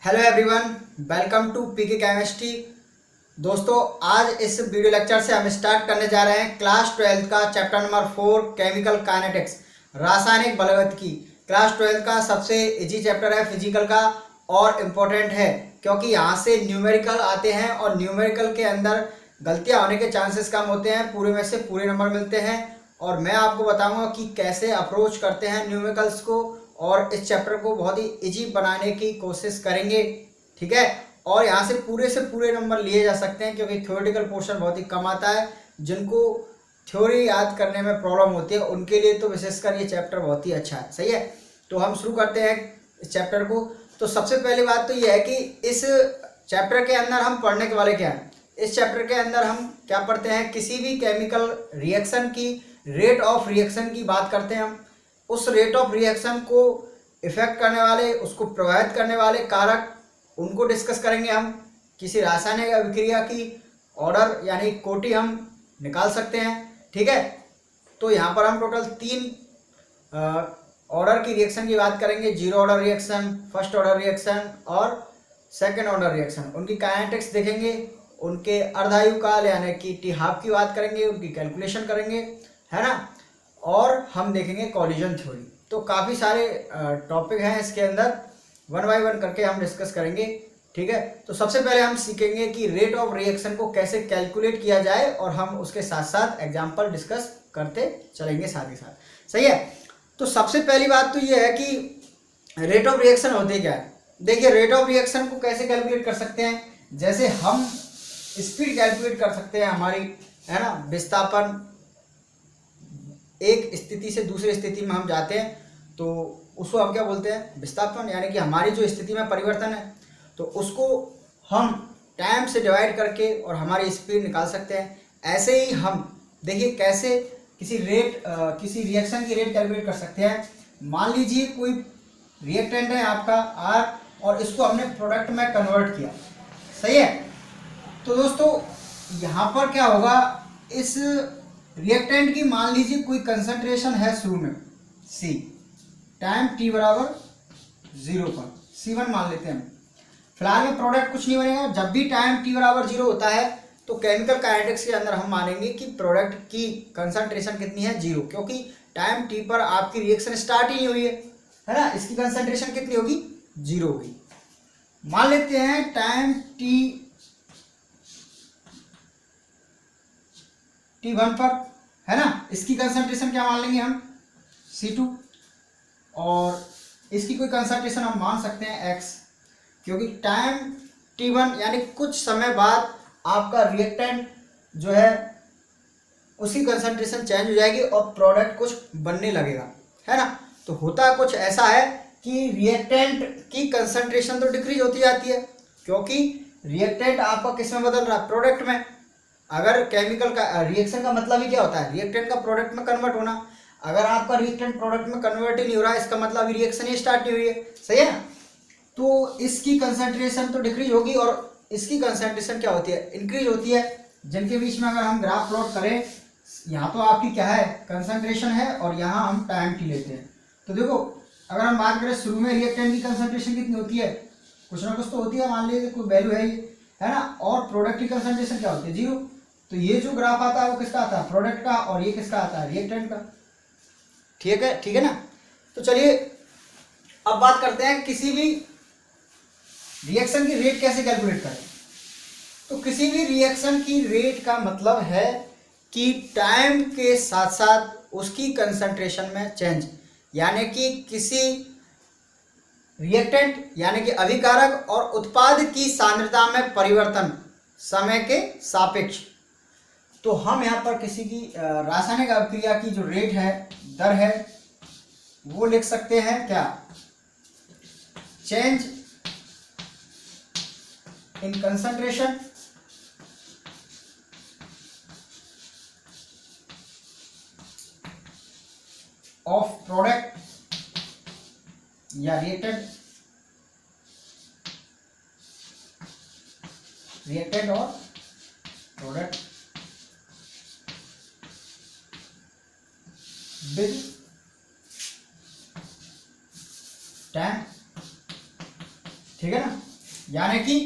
Hello everyone, welcome to PK chemistry. दोस्तों, आज इस वीडियो लेक्चर से हम स्टार्ट करने जा रहे हैं क्लास 12 का चैप्टर नंबर 4 केमिकल काइनेटिक्स, रासायनिक बलगतिकी। क्लास 12 का सबसे इजी चैप्टर है फिजिकल का और इम्पोर्टेंट है क्योंकि यहाँ से न्यूमेरिकल आते हैं और न्यूमेरिकल के अंदर गलतियाँ होने के चांसेस कम होते हैं, पूरे में से पूरे नंबर मिलते हैं। और मैं आपको बताऊंगा कि कैसे अप्रोच करते हैं न्यूमेरिकल्स को और इस चैप्टर को बहुत ही इजी बनाने की कोशिश करेंगे, ठीक है। और यहाँ से पूरे नंबर लिए जा सकते हैं क्योंकि थ्योरेटिकल पोर्शन बहुत ही कम आता है। जिनको थ्योरी याद करने में प्रॉब्लम होती है उनके लिए तो विशेषकर ये चैप्टर बहुत ही अच्छा है, सही है। तो हम शुरू करते हैं इस चैप्टर को। तो सबसे पहली बात तो ये है कि इस चैप्टर के अंदर हम पढ़ने के वाले क्या हैं। इस चैप्टर के अंदर हम क्या पढ़ते हैं, किसी भी केमिकल रिएक्शन की रेट ऑफ रिएक्शन की बात करते हैं। हम उस रेट ऑफ रिएक्शन को इफेक्ट करने वाले, उसको प्रभावित करने वाले कारक, उनको डिस्कस करेंगे। हम किसी रासायनिक अभिक्रिया की ऑर्डर यानी कोटि हम निकाल सकते हैं, ठीक है। तो यहाँ पर हम टोटल 3 ऑर्डर की रिएक्शन की बात करेंगे, zero order reaction, first order reaction और सेकेंड ऑर्डर रिएक्शन। उनकी काइनेटिक्स देखेंगे, उनके अर्धायु काल यानी कि टी हाफ की बात करेंगे, उनकी कैलकुलेशन करेंगे, है ना। और हम देखेंगे कॉलिजन थ्योरी। तो काफ़ी सारे टॉपिक हैं इसके अंदर, वन बाय वन करके हम डिस्कस करेंगे, ठीक है। तो सबसे पहले हम सीखेंगे कि रेट ऑफ रिएक्शन को कैसे कैलकुलेट किया जाए और हम उसके साथ साथ एग्जाम्पल डिस्कस करते चलेंगे साथ ही साथ, सही है। तो सबसे पहली बात तो ये है कि रेट ऑफ रिएक्शन होते क्या है। देखिए, रेट ऑफ रिएक्शन को कैसे कैलकुलेट कर सकते हैं, जैसे हम स्पीड कैलकुलेट कर सकते हैं हमारी, है ना। विस्थापन, एक स्थिति से दूसरी स्थिति में हम जाते हैं तो उसको हम क्या बोलते हैं, विस्थापन, यानी कि हमारी जो स्थिति में परिवर्तन है तो उसको हम टाइम से डिवाइड करके और हमारी स्पीड निकाल सकते हैं। ऐसे ही हम देखिए कैसे किसी रिएक्शन की रेट कैलकुलेट कर सकते हैं। मान लीजिए कोई रिएक्टेंट है आपका आर और इसको हमने प्रोडक्ट में कन्वर्ट किया, सही है। तो दोस्तों यहाँ पर क्या होगा, इस रिएक्टेंट की मान लीजिए कोई कंसंट्रेशन है शुरू में सी, टाइम टी बराबर 0 पर C1 मान लेते हैं। फिलहाल में प्रोडक्ट कुछ नहीं बनेगा। जब भी टाइम टी बराबर 0 होता है तो केमिकल काइनेटिक्स के अंदर हम मानेंगे कि प्रोडक्ट की कंसंट्रेशन कितनी है, 0, क्योंकि टाइम टी पर आपकी रिएक्शन स्टार्ट ही नहीं हुई है ना। इसकी कंसंट्रेशन कितनी होगी, 0 होगी। मान लेते हैं टाइम T1 पर, है ना। इसकी कंसंट्रेशन क्या मान लेंगे हम, C2, और इसकी कोई कंसंट्रेशन हम मान सकते हैं X, क्योंकि टाइम T1 यानी कुछ समय बाद आपका रिएक्टेंट जो है उसकी कंसंट्रेशन चेंज हो जाएगी और प्रोडक्ट कुछ बनने लगेगा, है ना। तो होता कुछ ऐसा है कि रिएक्टेंट की कंसंट्रेशन तो डिक्रीज होती जाती है क्योंकि रिएक्टेंट आपका किस में बदल रहा है, प्रोडक्ट में। अगर केमिकल का रिएक्शन का मतलब ही क्या होता है, रिएक्टेंट का प्रोडक्ट में कन्वर्ट होना। अगर आपका रिएक्टेंट प्रोडक्ट में कन्वर्ट ही नहीं हो रहा है, इसका मतलब रिएक्शन ही स्टार्ट नहीं हुई है, सही है ना। तो इसकी कंसंट्रेशन तो डिक्रीज होगी और इसकी कंसंट्रेशन क्या होती है, इंक्रीज होती है। जिनके बीच में अगर हम ग्राफ प्लॉट करें, यहाँ तो आपकी क्या है, कंसंट्रेशन है और यहाँ हम टाइम टी लेते हैं। तो देखो, अगर हम बात करें शुरू में रिएक्टेंट की कंसंट्रेशन कितनी होती है, कुछ ना कुछ तो होती है, मान लीजिए कोई वैल्यू है ये, है ना। और प्रोडक्ट की कंसंट्रेशन क्या होती है, 0। तो ये जो ग्राफ आता है वो किसका आता है, प्रोडक्ट का, और ये किसका आता है, रिएक्टेंट का, ठीक है ना। तो चलिए अब बात करते हैं किसी भी रिएक्शन की रेट कैसे कैलकुलेट करें। तो किसी भी रिएक्शन की रेट का मतलब है कि टाइम के साथ साथ उसकी कंसंट्रेशन में चेंज, यानी कि किसी रिएक्टेंट यानी कि अभिकारक और उत्पाद की सांद्रता में परिवर्तन समय के सापेक्ष। तो हम यहाँ पर किसी की रासायनिक अभिक्रिया की जो रेट है, दर है, वो लिख सकते हैं क्या, change in concentration of product या रिएक्टेंट और प्रोडक्ट विद टाइम, ठीक है ना। यानी कि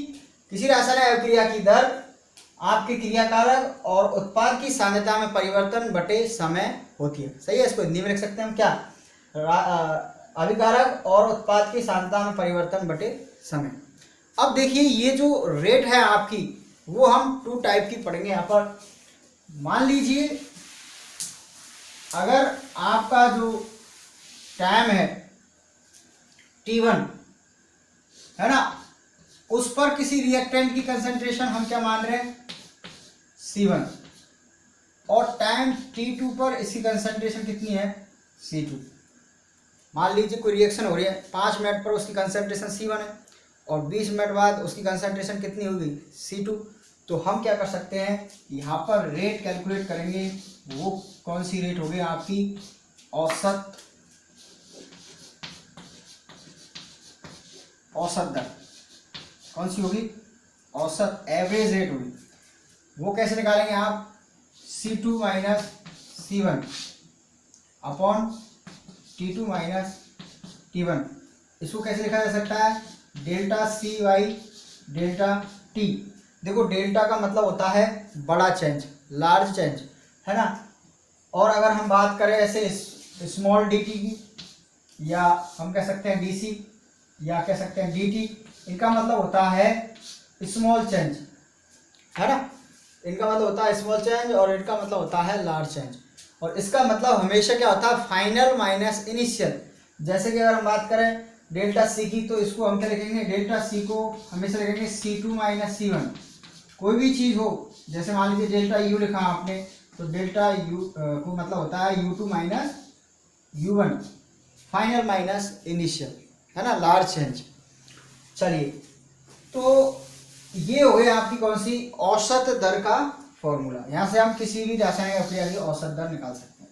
किसी रासायनिक अभिक्रिया की दर आपके क्रियाकारक और उत्पाद की सांद्रता में परिवर्तन बटे समय होती है। सही है, इसको हिंदी में लिख सकते हैं हम क्या, अभिकारक और उत्पाद की सांद्रता में परिवर्तन बटे समय। अब देखिए ये जो रेट है आपकी वो हम 2 टाइप की पढ़ेंगे यहाँ पर। मान लीजिए अगर आपका जो टाइम है T1 है ना, उस पर किसी रिएक्टेंट की कंसंट्रेशन हम क्या मान रहे हैं C1, और टाइम T2 पर इसकी कंसंट्रेशन कितनी है C2। मान लीजिए कोई रिएक्शन हो रही है, 5 मिनट पर उसकी कंसंट्रेशन C1 है और 20 मिनट बाद उसकी कंसंट्रेशन कितनी होगी C2। तो हम क्या कर सकते हैं, यहाँ पर रेट कैलकुलेट करेंगे। वो कौन सी रेट होगी आपकी, औसत दर कौन सी होगी, औसत एवरेज रेट होगी। वो कैसे निकालेंगे आप, C2 minus C1 upon T2 minus T1। इसको कैसे लिखा जा सकता है, delta C by delta T। देखो डेल्टा का मतलब होता है बड़ा चेंज, लार्ज चेंज, है ना। और अगर हम बात करें ऐसे स्मॉल dt की, या हम कह सकते हैं dc, या कह सकते हैं dt, इनका मतलब होता है स्मॉल चेंज, है ना। इनका मतलब होता है स्मॉल चेंज और इनका मतलब होता है लार्ज चेंज। और इसका मतलब हमेशा क्या होता है, फाइनल माइनस इनिशियल। जैसे कि अगर हम बात करें डेल्टा सी की, तो इसको हम क्या लिखेंगे, डेल्टा सी को हमेशा लिखेंगे C2 माइनस C1। कोई भी चीज़ हो, जैसे मान लीजिए डेल्टा U लिखा आपने, तो डेल्टा U को मतलब होता है U2 minus U1, final minus initial, है ना, लार्ज चेंज। चलिए, तो ये हो गई आपकी कौन सी, औसत दर का फॉर्मूला। यहाँ से हम किसी भी रासायनिक अभिक्रिया की औसत दर निकाल सकते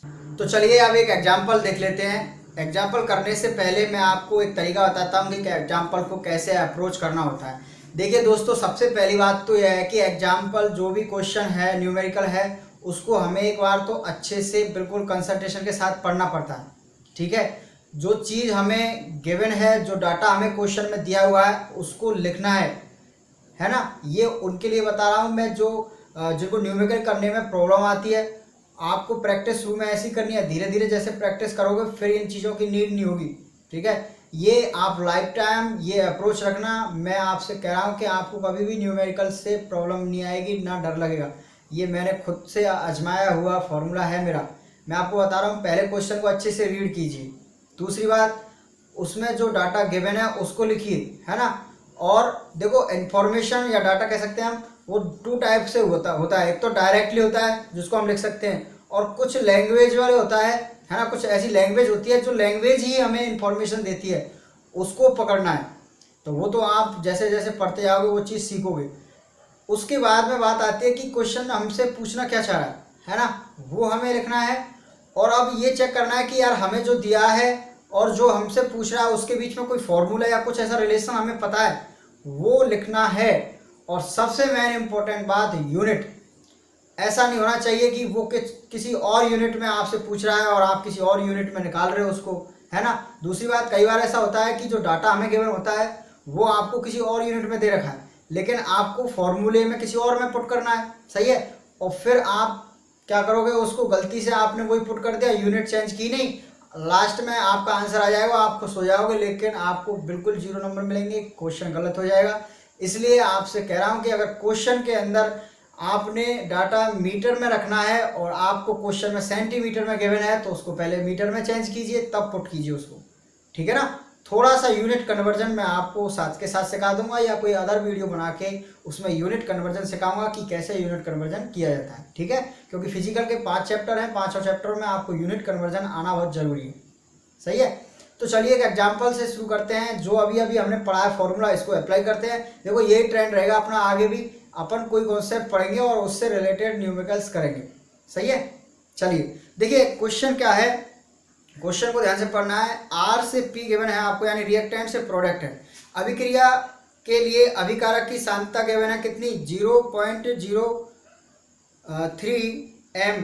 हैं। तो चलिए अब एक एग्जाम्पल देख लेते हैं। एग्जाम्पल करने से पहले मैं आपको एक तरीका बताता हूँ कि एग्जाम्पल को कैसे अप्रोच करना होता है। देखिए दोस्तों, सबसे पहली बात तो यह है कि एग्जाम्पल जो भी क्वेश्चन है, न्यूमेरिकल है, उसको हमें एक बार तो अच्छे से बिल्कुल कंसंट्रेशन के साथ पढ़ना पड़ता है। ठीक है, जो चीज़ हमें गिवन है, जो डाटा हमें क्वेश्चन में दिया हुआ है, उसको लिखना है ना। ये उनके लिए बता रहा हूँ मैं जो जिनको न्यूमेरिकल करने में प्रॉब्लम आती है। आपको प्रैक्टिस शुरू में ऐसी करनी है, धीरे धीरे जैसे प्रैक्टिस करोगे फिर इन चीज़ों की नीड नहीं होगी। ठीक है, ये आप लाइफ टाइम ये अप्रोच रखना। मैं आपसे कह रहा हूँ कि आपको कभी भी न्यूमेरिकल से प्रॉब्लम नहीं आएगी, ना डर लगेगा। ये मैंने खुद से आजमाया हुआ फॉर्मूला है मेरा। मैं आपको बता रहा हूँ, पहले क्वेश्चन को अच्छे से रीड कीजिए। दूसरी बात, उसमें जो डाटा गिवन है उसको लिखिए, है ना। और देखो, इन्फॉर्मेशन या डाटा कह सकते हैं हम, वो 2 टाइप से होता है। एक तो डायरेक्टली होता है जिसको हम लिख सकते हैं, और कुछ लैंग्वेज वाले होता है ना। कुछ ऐसी लैंग्वेज होती है जो लैंग्वेज ही हमें इन्फॉर्मेशन देती है, उसको पकड़ना है। तो वो तो आप जैसे जैसे पढ़ते जाओगे वो चीज़ सीखोगे। उसके बाद में बात आती है कि क्वेश्चन हमसे पूछना क्या चाह रहा है ना, वो हमें लिखना है। और अब ये चेक करना है कि यार हमें जो दिया है और जो हमसे पूछ रहा है उसके बीच में कोई फॉर्मूला या कुछ ऐसा रिलेशन हमें पता है, वो लिखना है। और सबसे मेन इंपॉर्टेंट बात, यूनिट। ऐसा नहीं होना चाहिए कि वो किसी और यूनिट में आपसे पूछ रहा है और आप किसी और यूनिट में निकाल रहे हो उसको, है ना। दूसरी बात, कई बार ऐसा होता है कि जो डाटा हमें गिवन होता है वो आपको किसी और यूनिट में दे रखा है, लेकिन आपको फॉर्मूले में किसी और में पुट करना है। सही है, और फिर आप क्या करोगे, उसको गलती से आपने वही पुट कर दिया, यूनिट चेंज की नहीं, लास्ट में आपका आंसर आ जाएगा, आप खुश हो जाओगे, लेकिन आपको बिल्कुल 0 नंबर मिलेंगे, क्वेश्चन गलत हो जाएगा। इसलिए आपसे कह रहा हूँ कि अगर क्वेश्चन के अंदर आपने डाटा मीटर में रखना है और आपको क्वेश्चन में सेंटीमीटर में गिवन है, तो उसको पहले मीटर में चेंज कीजिए, तब पुट कीजिए उसको। ठीक है ना। थोड़ा सा यूनिट कन्वर्जन मैं आपको साथ के साथ सिखा दूंगा, या कोई अदर वीडियो बना के उसमें यूनिट कन्वर्जन सिखाऊंगा कि कैसे यूनिट कन्वर्जन किया जाता है। ठीक है, क्योंकि फिजिकल के 5 चैप्टर हैं, 5 चैप्टर में आपको यूनिट कन्वर्जन आना बहुत जरूरी है। सही है, तो चलिए एक एग्जाम्पल से शुरू करते हैं। जो अभी अभी हमने पढ़ा है फॉर्मूला, इसको अप्लाई करते हैं। देखो यही ट्रेंड रहेगा अपना, आगे भी अपन कोई कॉन्सेप्ट पढ़ेंगे और उससे रिलेटेड न्यूमेरिकल्स करेंगे। सही है, चलिए देखिए क्वेश्चन क्या है। क्वेश्चन को ध्यान से पढ़ना है। R से P गिवन है आपको, यानी रिएक्टेंट से प्रोडक्ट है। अभिक्रिया के लिए अभिकारक की सांद्रता गिवन है कितनी, 0.03 m,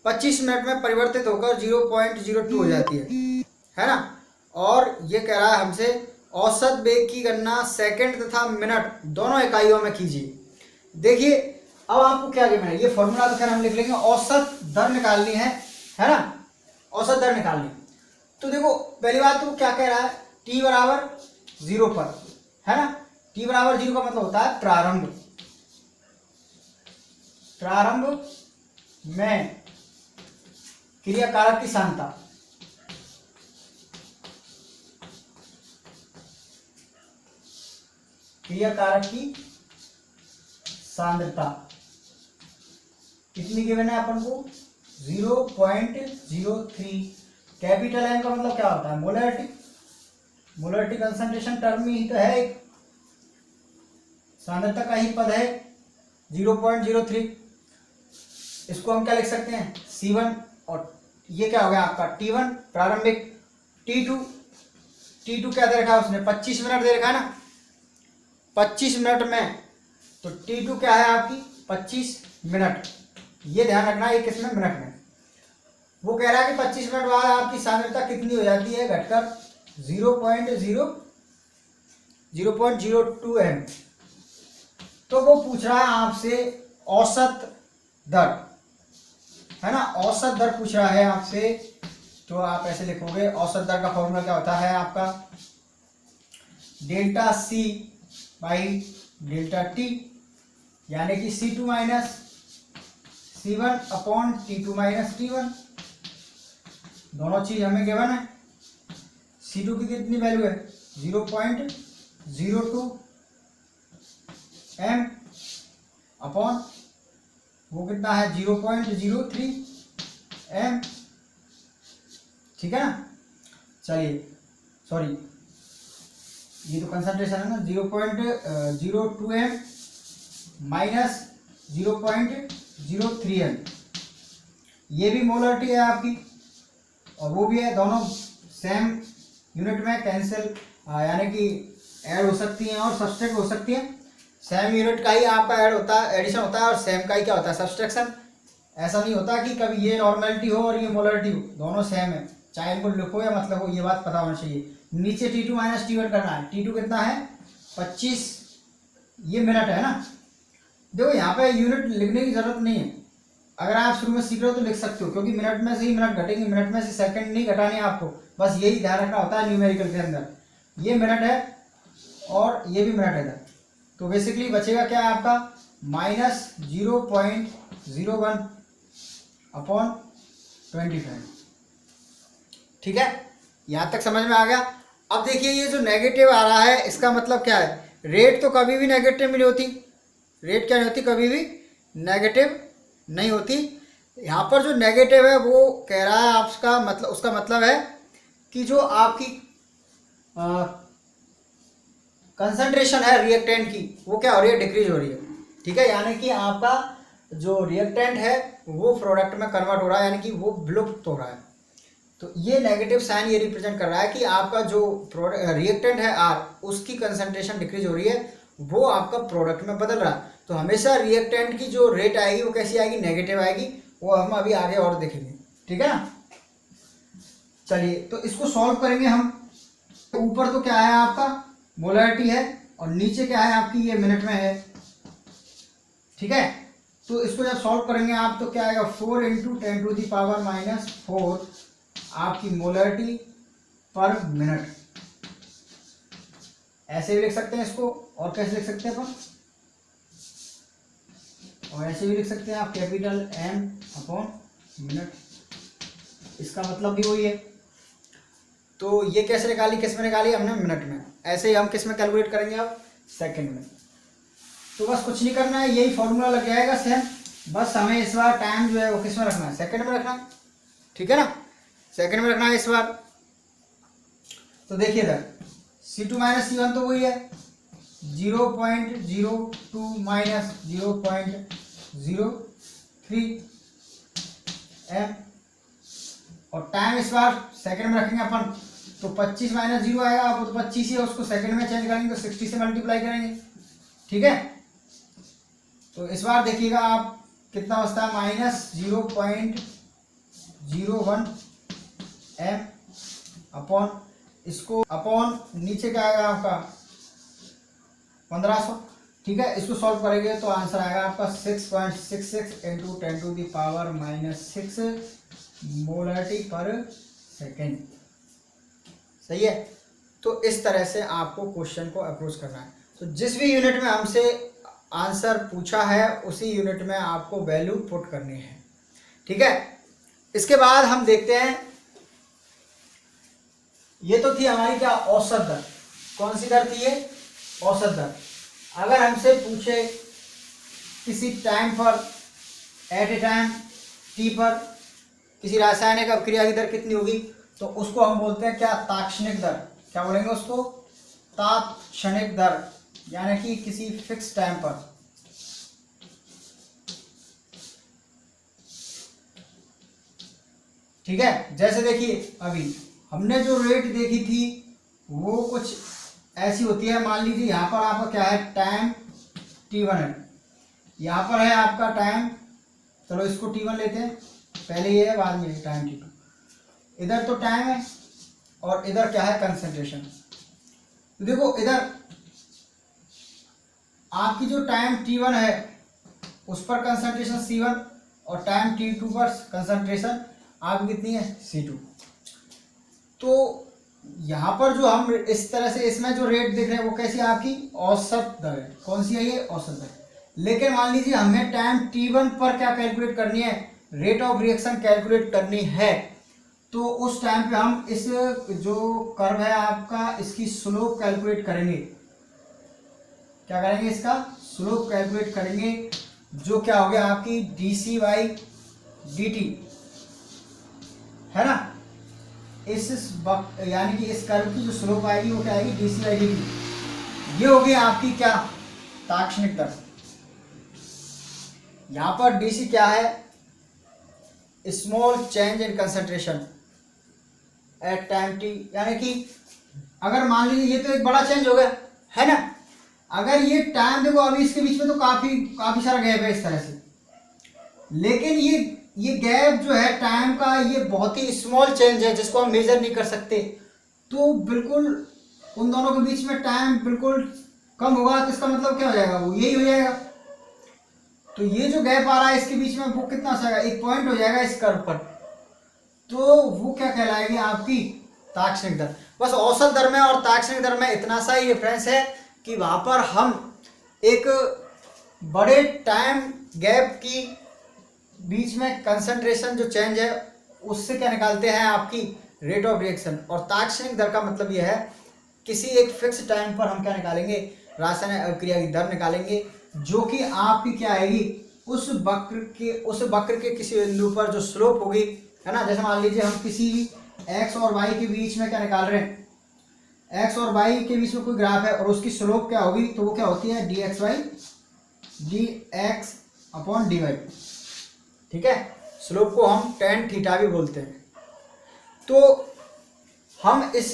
25 मिनट में परिवर्तित होकर 0.02 हो जाती है ना। और ये कह रहा है हमसे औसत वेग की गणना सेकंड तथा मिनट दोनों इकाइयों में कीजिए। देखिए अब आपको क्या करना है, ये फॉर्मूला तो खैर हम लिख लेंगे, औसत दर निकालनी है ना, औसत दर निकालनी। तो देखो पहली बात तो क्या कह रहा है, t बराबर 0 पर, है ना। t बराबर 0 का मतलब होता है प्रारंभ में क्रिया कारक की सांद्रता। क्रिया कारक की सांद्रता कितनी गिवन है अपन को, 0.03। कैपिटल एम का मतलब क्या होता है, मोलरिटी। मोलरिटी कंसंट्रेशन टर्म में ही तो है, एक सांद्रता का ही पद है 0.03। इसको हम क्या लिख सकते हैं, C1, और ये क्या हो गया आपका T1 प्रारंभिक, T2 क्या दे रखा है उसने, 25 मिनट दे रखा है ना, 25 मिनट में, तो T2 क्या है आपकी 25 मिनट। ये ध्यान रखना, ये किसमें, मिनट में। वो कह रहा है कि 25 मिनट बाद आपकी सांद्रता कितनी हो जाती है, घटकर 0.02 m। तो वो पूछ रहा है आपसे औसत दर, है ना, औसत दर पूछ रहा है आपसे। तो आप ऐसे लिखोगे, औसत दर का फॉर्मूला क्या होता है आपका, delta C by delta T, यानी कि C2 minus C1 upon T2 minus T1। दोनों चीज हमें गिवन है। C2 की कितनी वैल्यू है, 0.02 m अपॉन वो कितना है 0.03 m, ठीक है ना। चलिए सॉरी, ये तो कंसंट्रेशन है ना, 0.02 m माइनस 0.03 m, ये भी मोलरिटी है आपकी और वो भी है, दोनों सेम यूनिट में कैंसिल यानी कि ऐड हो सकती हैं और सब्सट्रैक्ट हो सकती हैं। सेम यूनिट का ही आपका ऐड होता है, एडिशन होता है, और सेम का ही क्या होता है, सब्सट्रैक्शन। ऐसा नहीं होता कि कभी ये नॉर्मलिटी हो और ये मोलरिटी हो, दोनों सेम है, चाहे इनको लिखो या मतलब हो, ये बात पता होना चाहिए। नीचे T2 माइनस T1 करना है, T2 कितना है 25, ये मिनट है ना। देखो यहाँ पे यूनिट लिखने की जरूरत नहीं है, अगर आप शुरू में सीख रहे हो तो लिख सकते हो, क्योंकि मिनट में से ही मिनट घटेंगे, मिनट में से सेकंड नहीं घटाने हैं आपको, बस यही ध्यान रखना होता है न्यूमेरिकल के अंदर। ये मिनट है और ये भी मिनट है, तो बेसिकली बचेगा क्या आपका माइनस 0.01 अपॉन 25। ठीक है, यहाँ तक समझ में आ गया। अब देखिए ये जो नेगेटिव आ रहा है इसका मतलब क्या है, रेट तो कभी भी नेगेटिव नहीं होती, रेट क्या नहीं होती, कभी भी नेगेटिव नहीं होती। यहाँ पर जो नेगेटिव है वो कह रहा है आपका मतलब, उसका मतलब है कि जो आपकी कंसंट्रेशन है रिएक्टेंट की वो क्या हो रही है, डिक्रीज हो रही है। ठीक है, यानी कि आपका जो रिएक्टेंट है वो प्रोडक्ट में कन्वर्ट हो रहा है, यानी कि वो विलुप्त हो रहा है। तो ये नेगेटिव साइन ये रिप्रेजेंट कर रहा है कि आपका जो रिएक्टेंट है R, उसकी कंसंट्रेशन डिक्रीज हो रही है, वो आपका प्रोडक्ट में बदल रहा है। तो हमेशा रिएक्टेंट की जो रेट आएगी वो कैसी आएगी, नेगेटिव आएगी, वो हम अभी आगे और देखेंगे। ठीक है ना। चलिए तो इसको सॉल्व करेंगे हम। ऊपर तो क्या है आपका मोलरिटी है और नीचे क्या है आपकी, ये मिनट में है। ठीक है, तो इसको जब सॉल्व करेंगे आप तो क्या आएगा, 4 × 10⁻⁴ आपकी मोलरिटी पर मिनट। ऐसे भी लिख सकते हैं इसको, और कैसे लिख सकते हैं अपन, और ऐसे भी लिख सकते हैं आप कैपिटल M अपॉन मिनट, इसका मतलब भी वही है। तो ये कैसे निकाली, किस में निकाली हमने, मिनट में। ऐसे ही हम किस में कैलकुलेट करेंगे अब, सेकंड में। तो बस कुछ नहीं करना है, यही फॉर्मूला लग जाएगा सेम, बस हमें इस बार टाइम जो है वो किस में रखना है, सेकंड में रखना है। ठीक है ना, सेकंड में रखना है इस बार। तो देखिए इधर C2 माइनस C1 तो वही है 0.02 माइनस 0.03 m, और टाइम इस बार सेकंड में रखेंगे अपन, तो 25 माइनस 0 आएगा, आप तो 25 ही है, उसको सेकंड में चेंज करेंगे तो 60 से मल्टीप्लाई करेंगे। ठीक है, तो इस बार देखिएगा आप कितना बचता है, माइनस 0.01 m अपॉन इसको अपॉन नीचे क्या आएगा आपका 1500, ठीक है। इसको सॉल्व करेंगे तो आंसर आएगा आपका 6.66 इंटू 10⁻⁻6 मोलरिटी पर सेकेंड। सही है। तो इस तरह से आपको क्वेश्चन को अप्रोच करना है। तो जिस भी यूनिट में हमसे आंसर पूछा है उसी यूनिट में आपको वैल्यू पुट करनी है, ठीक है। इसके बाद हम देखते हैं, ये तो थी हमारी क्या औसत दर। कौन सी दर थी ये? औसत दर। अगर हमसे पूछे किसी टाइम पर, एट ए टाइम टी पर किसी रासायनिक अभिक्रिया की दर कितनी होगी, तो उसको हम बोलते हैं क्या? तात्क्षणिक दर। क्या बोलेंगे उसको? तात्क्षणिक दर, यानी कि किसी फिक्स टाइम पर। ठीक है। जैसे देखिए अभी हमने जो रेट देखी थी वो कुछ ऐसी होती है। मान लीजिए यहाँ पर आपका क्या है? टाइम t1 है, यहाँ पर है आपका टाइम, चलो इसको t1 लेते हैं, पहले ये है बाद में टाइम t2। इधर तो टाइम है और इधर क्या है? कंसंट्रेशन। तो देखो इधर आपकी जो टाइम t1 है उस पर कंसंट्रेशन c1 और टाइम t2 पर कंसंट्रेशन आपकी कितनी है? c2। तो यहाँ पर जो हम इस तरह से इसमें जो रेट देख रहे हैं वो कैसी आपकी औसत दर है। कौन सी है ये? औसत दर। लेकिन मान लीजिए हमें टाइम t1 पर क्या कैलकुलेट करनी है? रेट ऑफ रिएक्शन कैलकुलेट करनी है। तो उस टाइम पे हम इस जो कर्व है आपका, इसकी स्लोप कैलकुलेट करेंगे। क्या करेंगे? इसका स्लोप कैलकुलेट करेंगे, जो क्या हो गया आपकी dc/dt है ना। इस यानी कि इस कर्व की जो स्लोप आएगी वो क्या आएगी? dc/dt। ये हो गई आपकी क्या? तात्क्षणिक दर। यहां पर dc क्या है? Small change in concentration at time t, यानी कि अगर मान लीजिए ये तो एक बड़ा चेंज हो गया है ना। अगर ये टाइम देखो अभी इसके बीच में तो काफी सारा गैप है इस तरह से, लेकिन ये गैप जो है टाइम का, ये बहुत ही स्मॉल चेंज है जिसको हम मेजर नहीं कर सकते। तो बिल्कुल उन दोनों के बीच में टाइम बिल्कुल कम होगा, तो इसका मतलब क्या हो जाएगा? वो यही हो जाएगा। तो ये जो गैप आ रहा है इसके बीच में वो कितना हो जाएगा? एक पॉइंट हो जाएगा इस कर्व पर। तो वो क्या कहलाएगी? आपकी तात्क्षणिक दर। बस औसत दर में और तात्क्षणिक दर में इतना सा ही डिफरेंस है कि वहां पर हम एक बड़े टाइम गैप की बीच में कंसंट्रेशन जो चेंज है उससे क्या निकालते हैं? आपकी रेट ऑफ रिएक्शन। और तात्क्षणिक दर का मतलब यह है किसी एक फिक्स टाइम पर हम क्या निकालेंगे? रासायनिक अभिक्रिया की दर निकालेंगे, जो कि आपकी क्या आएगी? उस वक्र के किसी बिंदु पर जो स्लोप होगी, है ना। जैसे मान लीजिए हम किसी x और y के बीच में क्या निकाल रहे हैं? x और y के बीच में कोई ग्राफ है और उसकी स्लोप क्या होगी? तो वो क्या होती है? dx/dy। ठीक है। स्लोप को हम tan थीटा भी बोलते हैं। तो हम इस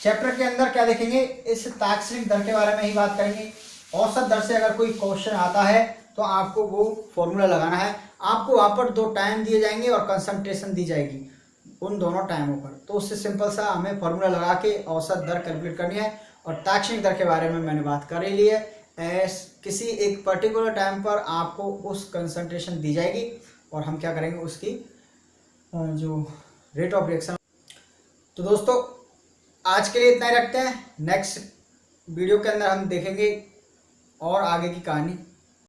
चैप्टर के अंदर क्या देखेंगे? इस तात्क्षणिक दर के बारे में ही बात करेंगे। औसत दर से अगर कोई क्वेश्चन आता है तो आपको वो फॉर्मूला लगाना है। आपको वहाँ पर दो टाइम दिए जाएंगे और कंसंट्रेशन दी जाएगी उन दोनों टाइमों पर। तो उससे सिंपल सा हमें फॉर्मूला लगा के औसत दर कैलकुलेट करनी है। और तात्क्षणिक दर के बारे में मैंने बात कर ही ली है। किसी एक पर्टिकुलर टाइम पर आपको उस कंसंट्रेशन दी जाएगी और हम क्या करेंगे? उसकी जो रेट ऑफ रिएक्शन। तो दोस्तों आज के लिए इतना ही रखते हैं। नेक्स्ट वीडियो के अंदर हम देखेंगे और आगे की कहानी।